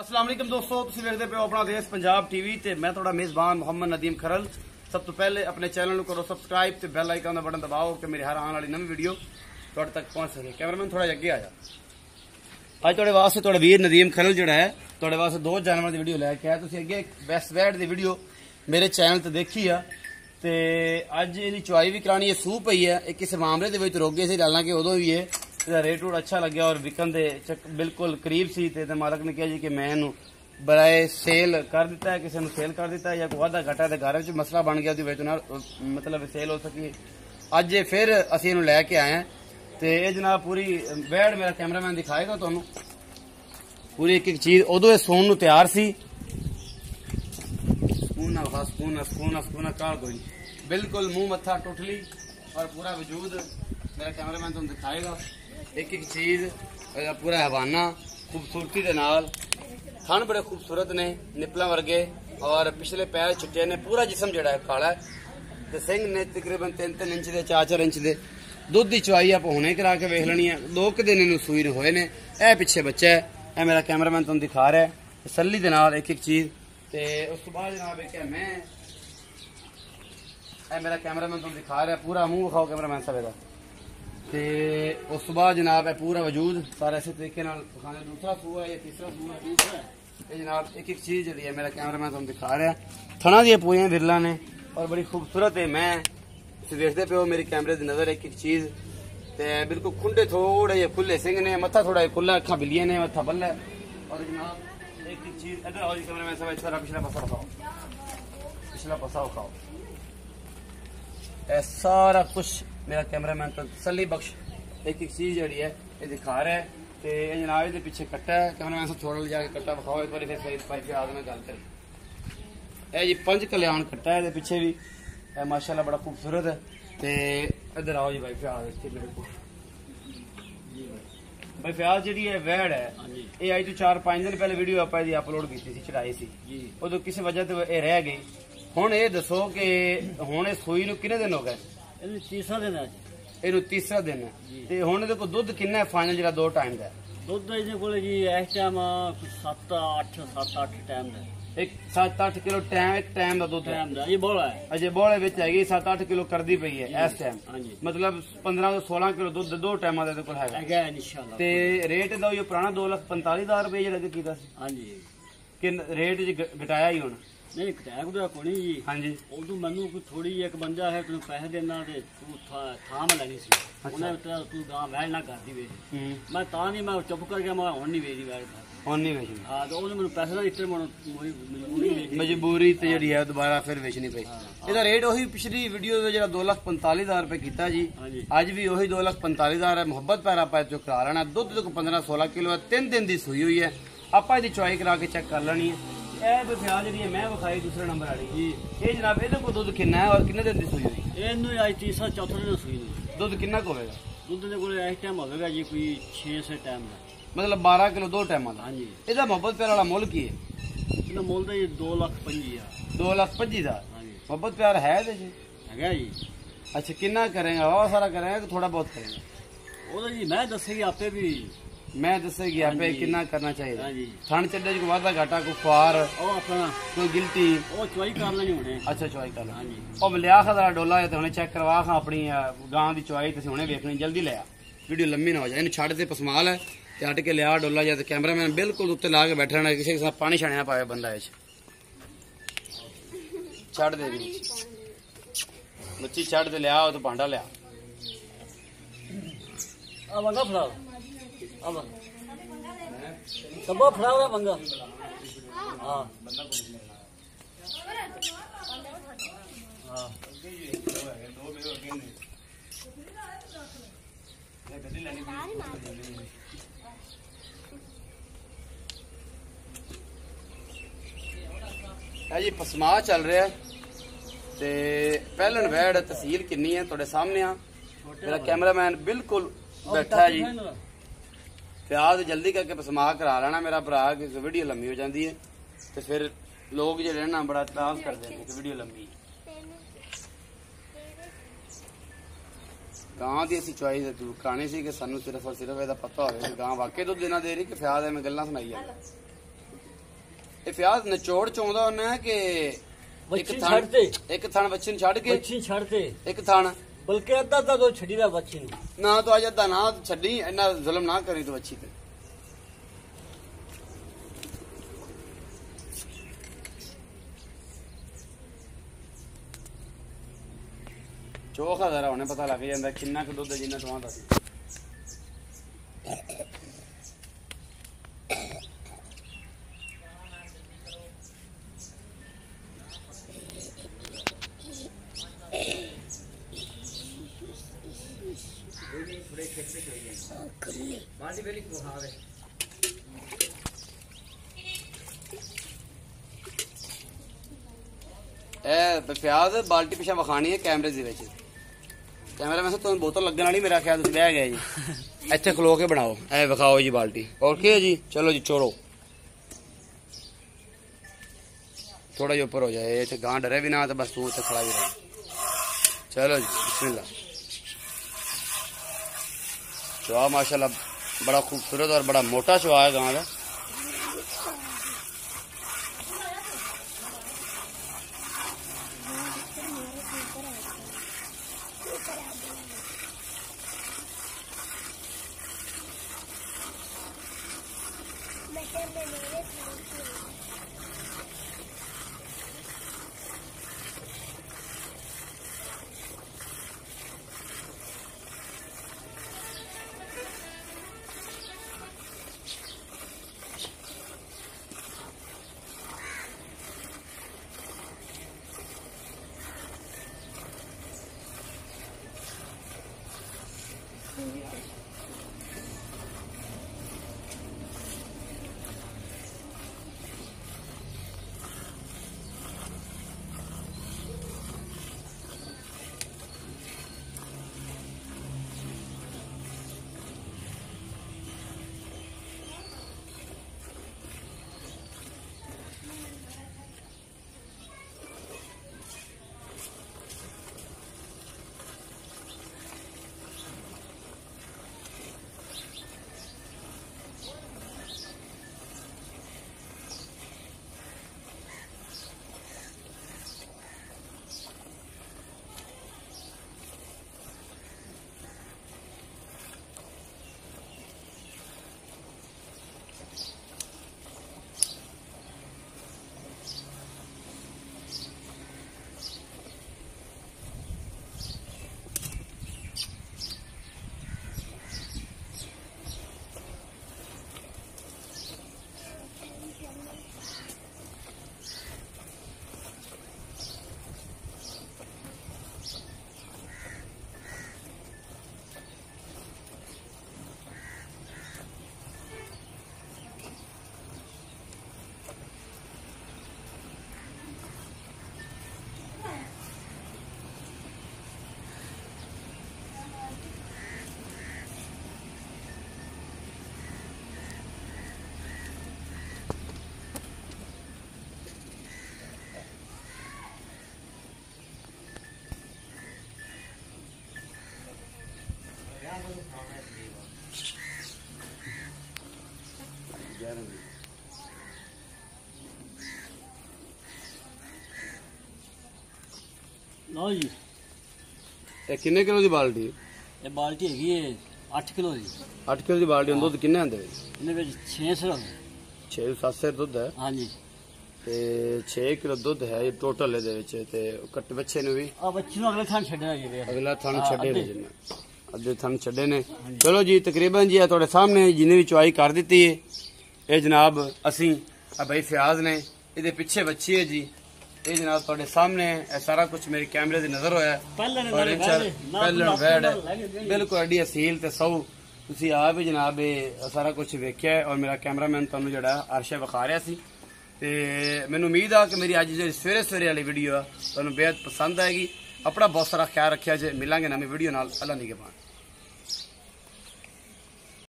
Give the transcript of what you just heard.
अस्सलाम वालेकुम दोस्तों, तुसीं वेखदे पे हो अपना देश पंजाब टीवी ते मैं थोड़ा मेज़बान मोहम्मद नदीम खरल। सब तो पहले अपने चैनल करो सब्सक्राइब ते बेल आइकन का बटन दबाओ कि मेरी हर आने वाली नवी वीडियो तुहाडे तक पहुंच सके। कैमरामैन थोड़ा अगे आ जा। अज तुहाडे वास्ते तुहाडा वीर नदीम खरल जिहड़ा है तुहाडे वास्ते दो जानवर की वीडियो लैके आया। तुसीं अगे बेस्ट वैट की वीडियो मेरे चैनल ते देखी आ ते अज इहदी चुआई भी करानी है, सूह पई है। एक किस मामले दे विच रुक गए सी, हालांकि उदों भी है रेट रूट अच्छा लग्या और विकन दे बिल्कुल करीब सी ते मालक ने कहा जी कि मैं इहनूं बड़ाए सेल कर दिता है, किसी ने सेल कर दिता है या कोई वाधा घाटा ते घर विच मसला बन गया, मतलब सेल हो सकी। अज फिर असीं इहनूं लैके आए हैं ते ये जनाब पूरी वैड़ मेरा कैमरामैन दिखाएगा तुहानूं पूरी एक एक चीज। उदों ये सोन नूं तैयार सी, सुकून काल कोई बिल्कुल मुंह मत्था टुटली और पूरा वजूद मेरा कैमरामैन तुहानूं दिखाएगा एक एक चीज, पूरा हवाना खूबसूरती के नाल। थन बड़े खूबसूरत ने, निपला वर्गे और पिछले पैर चिट्टे ने, पूरा जिसम जिहड़ा है काला है ते सिंह ने तकरीबन 3-3 इंच के 4-4 इंच के। दुध की चुआई आप हुणे करा के वेख लेनी है, 2 दिन इन्हूं सूई नूं होए ने। यह पिछे बच्चा है, यह मेरा कैमरामैन तुहानूं दिखा रहा है तसल्ली दे नाल एक एक चीज। ते उस तो बाद जनाब एक मैं मेरा कैमरामैन तुहानूं दिखा रहा है, पूरा मुंह विखाओ कैमरामैन साहब दा। ते उस तो बाद जनाब है पूरा वजूद सारा इस तरीके नाल दिखाने। दूसरा सूआ है या तीसरा सूआ है, दूसरा है ये जनाब एक एक चीज जी है मेरा कैमरामैन तुहानूं दिखा रहा है। थना दी पूरियां विरला ने और बड़ी खूबसूरत है। मैं देखते पे हो मेरी कैमरे की नजर एक एक चीज ते बिल्कुल खुंडे थोड़े जे खुले सिंह ने, मत्था थोड़ा खुला, अखा बिलियां ने, मत्था बल्ला और जनाब एक एक चीज। इधर आओ जी कैमरामैन साहब, इस तरह पिछला पासा दिखाओ, पिछला पासा दिखाओ। सारा कुछ मेरा कैमरामैन तो तसल्ली बख्श एक एक चीज जी है ये दिखा रहा है। तो ये जनाब ये पिछे कट्टा है, कैमरामैन से छोड़ ले जाके कट्टा विखाओ एक बार फिर फ्याज में गल करें। यह जी 5 कल्याण कट्टा है पिछे भी माशाल्लाह बड़ा खूबसूरत है। तो इधर आओ जी भाई फ्याज भाई फ्याज जी है वैड़ है ये अज तो 4-5 दिन पहले वीडियो आप अपलोड की चढ़ाई सी, उदों किसी वजह से ये रह गई। हुण ये दसो कि हुण सूई नूं कितने दिन हो गए? तीसरा दिन है, ਇਹਨੂੰ ਤੀਸਰਾ ਦਿਨ ਹੈ ਤੇ ਹੁਣ ਇਹਦੇ ਕੋਲ ਦੁੱਧ ਕਿੰਨਾ ਹੈ ਫਾਈਨਲ ਜਿਹੜਾ 2 ਟਾਈਮ ਦਾ? ਦੁੱਧ ਇਹਦੇ ਕੋਲ ਜੀ ਇਸ ਟਾਈਮ 7-8 ਟਾਈਮ ਦਾ, ਇੱਕ 7-8 ਕਿਲੋ ਇੱਕ ਟਾਈਮ ਦਾ ਦੁੱਧ ਟਾਈਮ ਦਾ ਇਹ ਬੋਲਾ ਹੈ। ਅਜੇ ਬੋਲੇ ਵਿੱਚ ਹੈਗੀ 7-8 ਕਿਲੋ ਕਰਦੀ ਪਈ ਹੈ ਇਸ ਟਾਈਮ, ਹਾਂਜੀ ਮਤਲਬ 15 ਤੋਂ 16 ਕਿਲੋ ਦੁੱਧ 2 ਟਾਈਮਾਂ ਦਾ ਇਹਦੇ ਕੋਲ ਹੈਗਾ ਇਨਸ਼ਾਅੱਲਾ। ਤੇ ਰੇਟ ਦਾ ਉਹ ਪੁਰਾਣਾ 2,45,000 ਰੁਪਏ ਜਿਹੜਾ ਅੱਗੇ ਕੀਤਾ ਸੀ, ਹਾਂਜੀ ਕਿ ਰੇਟ ਜੀ ਘਟਾਇਆ ਹੀ ਹੁਣ? नहीं घटाया कोई कोनी जी। हाँ जी उदू मैनू कोई थोड़ी एक बंदा है तू पैसे देना ते तू थाम लेनी सी, उन्हें तू गां वैल ना करदी वे, मैं ता नहीं मैं चुप कर गया, मैं हुण नहीं वेची वैल हुण नहीं वेची। हां तो उन्हें मैनू पैसे दा इतने मजबूरी ते जेहड़ी है दोबारा फिर वेचनी पई। ਇਹਦਾ ਰੇਟ ਉਹੀ ਪਿਛਲੀ ਵੀਡੀਓ ਵਿੱਚ ਜਿਹੜਾ 2,45,000 ਰੁਪਏ ਕੀਤਾ ਜੀ, ਅੱਜ ਵੀ ਉਹੀ 2,45,000 ਹੈ। ਮੁਹੱਬਤ ਪੈਰ ਆਪਾਂ ਚੋਂ ਕਰਾ ਲੈਣਾ। ਦੁੱਧ ਤੋਂ 15-16 ਕਿਲੋ ਹੈ, 3 ਦਿਨ ਦੀ ਸੂਈ ਹੋਈ ਹੈ। ਆਪਾਂ ਇਹਦੀ ਚੁਆਈ ਕਰਾ ਕੇ ਚੈੱਕ ਕਰ ਲੈਣੀ ਹੈ। ਇਹ ਫਿਆਜ਼ ਜਿਹੜੀ ਹੈ ਮੈਂ ਵਿਖਾਈ ਦੂਸਰੇ ਨੰਬਰ ਵਾਲੀ ਜੀ, ਇਹ ਜਨਾਬ ਇਹਦੇ ਕੋਲ ਦੁੱਧ ਕਿੰਨਾ ਹੈ ਔਰ ਕਿੰਨੇ ਦਿਨ ਦੀ ਸੂਈ ਹੋਈ? ਇਹਨੂੰ ਅੱਜ ਤੀਸਰਾ ਚੌਥਾ ਦਿਨ ਸੂਈ ਨੂੰ। ਦੁੱਧ ਕਿੰਨਾ ਕੁ ਹੋਵੇਗਾ? ਦੁੱਧ ਦੇ ਕੋਲ ਇਸ ਟਾਈਮ ਹੋਵੇਗਾ ਜੀ ਕੋਈ 6 ਟਾਈਮ ਦਾ, ਮਤਲਬ 12 ਕਿਲੋ 2 ਟਾਈਮਾਂ ਦਾ। ਹਾਂਜੀ ਇਹਦਾ ਮੁਹੱਬਤ ਪਿਆਰ ਵਾਲਾ ਮੁੱਲ ਕੀ ਹੈ? ਇਹਦਾ ਮੁੱਲ ਤਾਂ ਜੀ 2,25,000। 2,25,000 ਹਾਂਜੀ ਮੁਹੱਬਤ ਪਿਆਰ ਹੈ ਇਹਦੇ 'ਚ? ਹੈਗਾ ਜੀ। ਅੱਛਾ ਕਿੰਨਾ ਕਰੇਗਾ? ਬਹੁਤ ਸਾਰਾ ਕਰੇਗਾ ਕਿ ਥੋੜਾ ਬਹੁਤ ਕਰੇਗਾ? ਉਹਦਾ ਜੀ ਮੈਂ ਦੱਸੇਗੀ ਆਪੇ ਵੀ, मैं दसेगी आपे कितना करना चाहिए। ਹਾਂਜੀ थन चड्डे को वादा घाटा को फार ਉਹ ਆਪਣਾ कोई गिल्टी ਉਹ ਚੁਆਈ ਕਰ ਲੈਣੀ ਹੁਣੇ। अच्छा चुआई कर लो। ਹਾਂਜੀ ਉਹ ਲਿਆ ਖਾ ਦਾ ਡੋਲਾ ਹੈ ਤੇ ਹੁਣੇ ਚੈੱਕ ਕਰਵਾ ਖਾ ਆਪਣੀ ਗਾਂ ਦੀ ਚੁਆਈ ਤੁਸੀਂ ਹੁਣੇ ਵੇਖਣੀ, ਜਲਦੀ ਲਿਆ ਵੀਡੀਓ ਲੰਮੀ ਨਾ ਹੋ ਜਾਏ। ਇਹਨੂੰ ਛੱਡ ਦੇ ਪਸਮਾਲ ਹੈ ਤੇ ਹਟ ਕੇ ਲਿਆ ਡੋਲਾ ਜਾਂ ਤੇ ਕੈਮਰਾਮੈਨ ਬਿਲਕੁਲ ਉੱਤੇ ਲਾ ਕੇ ਬੈਠਾ ਰਹਿਣਾ, ਕਿਸੇ ਕੇ ਸਾਥ ਪਾਣੀ ਛਾਣਿਆ ਪਾਵੇ ਬੰਦਾ ਇਹ ਛੱਡ ਦੇ ਵੀ ਬੱਚੀ ਛੱਡ ਦੇ ਲਿਆ ਉਹ ਤੇ ਭਾਂਡਾ ਲਿਆ। ਆ ਬੰਗਾ ਫੜਾ ਆ ਬੰਗਾ ਸਭਾ ਫੜਾ ਉਹਦਾ ਬੰਗਾ। ਹਾਂ ਹਾਂ जी पसमा चल रहा है ते पहलन वैड़ तहसील किन्नी है तुहाडे सामने आ। मेरा कैमरामैन बिल्कुल बैठा है जी, प्याज जल्दी करके पसमा करा लेना मेरा भरा, कि वीडियो लंबी हो जाती है तो फिर लोग जेहड़े ना बड़ा तरास करते हैं कि वीडियो लंबी। गां की असी चॉइस करानी सी कि सानू सिर्फ और सिर्फ ਇਹਦਾ पता होवे कि गां वाकई दुध देना दे रही कि फ्याज है मैं गल्लां सुनाई जा। ਇਹ ਫਿਆਜ਼ ਨਿਚੋੜ ਚਾਉਂਦਾ ਉਹਨੇ ਕਿ ਬੱਚੀ ਛੱਡਦੇ ਇੱਕ ਥਣ ਬੱਚੀ ਨੂੰ ਛੱਡ ਕੇ ਬੱਚੀ ਛੱਡਦੇ ਇੱਕ ਥਣ ਬਲਕਿ ਅੱਧਾ ਤਾਂ ਦੋ ਛੱਡੀ ਦਾ ਬੱਚੀ ਨੂੰ ਨਾ ਤੂੰ ਅੱਜ ਅੱਧਾ ਨਾ ਛੱਡੀ ਇੰਨਾ ਜ਼ੁਲਮ ਨਾ ਕਰੀ ਤੂੰ ਬੱਚੀ ਤੇ ਚੋਖਾ ਜ਼ਰਾ ਉਹਨੇ ਪਤਾ ਲੱਗ ਜਾਂਦਾ ਕਿੰਨਾ ਕੁ ਦੁੱਧ ਜਿੰਨਾ ਤੂੰ ਆਂਦਾ ਸੀ ਪਿਆਜ਼ ਬਾਲਟੀ ਪਿਛਾ ਵਿਖਾਣੀ ਹੈ ਕੈਮਰੇ ਦੇ ਵਿੱਚ ਕੈਮਰਾ ਮੈਂ ਤੁਹਾਨੂੰ ਬੋਤਲ ਲੱਗਣ ਵਾਲੀ ਮੇਰਾ ਖਿਆਲ ਤੁਸੀਂ ਬਹਿ ਗਏ ਜੀ ਇੱਥੇ ਖਲੋ ਕੇ ਬਣਾਓ ਇਹ ਵਿਖਾਓ ਜੀ ਬਾਲਟੀ ਓਕੇ ਹੈ ਜੀ ਚਲੋ ਜੀ ਚੋੜੋ ਥੋੜਾ ਜਿਹਾ ਉੱਪਰ ਹੋ ਜਾਏ ਇੱਥੇ ਗਾਂ ਡਰੇ ਵੀ ਨਾ ਤਾਂ ਬਸ ਤੂੰ ਇੱਥੇ ਖੜਾ ਵੀ ਰਹੇ ਚਲੋ ਜੀ ਬਿਸमिल्लाह चुहा माशाल्लाह बड़ा खूबसूरत और बड़ा मोटा चुहा है गांव का ਲਓ ਜੀ ਇਹ ਕਿੰਨੇ ਕਿਲੋ ਦੀ ਬਾਲਟੀ ਇਹ ਬਾਲਟੀ ਹੈਗੀ ਹੈ 8 ਕਿਲੋ ਦੀ 8 ਕਿਲੋ ਦੀ ਬਾਲਟੀ ਦੁੱਧ ਕਿੰਨੇ ਆਂਦੇ ਇਹਦੇ ਵਿੱਚ 6 ਸਰ 6-7 ਸਰ ਦੁੱਧ ਹੈ ਹਾਂਜੀ ਤੇ 6 ਕਿਲੋ ਦੁੱਧ ਹੈ ਇਹ ਟੋਟਲ ਇਹਦੇ ਵਿੱਚ ਤੇ ਕੱਟ ਬੱਚੇ ਨੂੰ ਵੀ ਆ ਬੱਚੇ ਨੂੰ ਅਗਲੇ ਥਾਂ ਛੱਡਣਾ ਜੀ ਅਗਲਾ ਥਣ ਛੱਡੇ ਨੇ ਜਿੰਨਾ ਅੱਧੇ ਥਣ ਛੱਡੇ ਨੇ ਚਲੋ ਜੀ ਤਕਰੀਬਨ ਜੀ ਤੁਹਾਡੇ ਸਾਹਮਣੇ ਜਿਹਨੇ ਵੀ ਚੁਆਈ ਕਰ ਦਿੱਤੀ ਹੈ ਇਹ ਜਨਾਬ ਅਸੀਂ ਆ ਭਾਈ ਫਿਆਜ਼ ਨੇ ਇਹਦੇ ਪਿੱਛੇ ਬੱਚੀ ਹੈ ਜੀ ਇਹ ਜਨਾਬ ਤੁਹਾਡੇ ਸਾਹਮਣੇ ਇਹ ਸਾਰਾ ਕੁਝ ਮੇਰੇ ਕੈਮਰੇ ਦੇ ਨਜ਼ਰ ਹੋਇਆ ਪਹਿਲਾਂ ਵੈੜ ਬਿਲਕੁਲ ਐਡੀ ਅਸੀਲ ਤੇ ਸੌ ਤੁਸੀਂ ਆਪ ਵੀ ਜਨਾਬ ਇਹ ਸਾਰਾ ਕੁਝ ਵੇਖਿਆ ਔਰ ਮੇਰਾ ਕੈਮਰਾਮੈਨ ਤੁਹਾਨੂੰ ਜਿਹੜਾ ਅਰਸ਼ਾ ਵਿਖਾ ਰਿਹਾ ਸੀ ਤੇ ਮੈਨੂੰ ਉਮੀਦ ਆ ਕਿ ਮੇਰੀ ਅੱਜ ਜਿਹੜੀ ਸਵੇਰੇ ਵਾਲੀ ਵੀਡੀਓ ਆ ਤੁਹਾਨੂੰ ਬੇहद ਪਸੰਦ ਆਏਗੀ। ਆਪਣਾ ਬਹੁਤ ਸਾਰਾ ਖਿਆਲ ਰੱਖਿਆ ਜੇ ਮਿਲਾਂਗੇ ਨਵੀਂ ਵੀਡੀਓ ਨਾਲ। ਅੱਲਾ ਨਿਗਹਿਬਾਨ।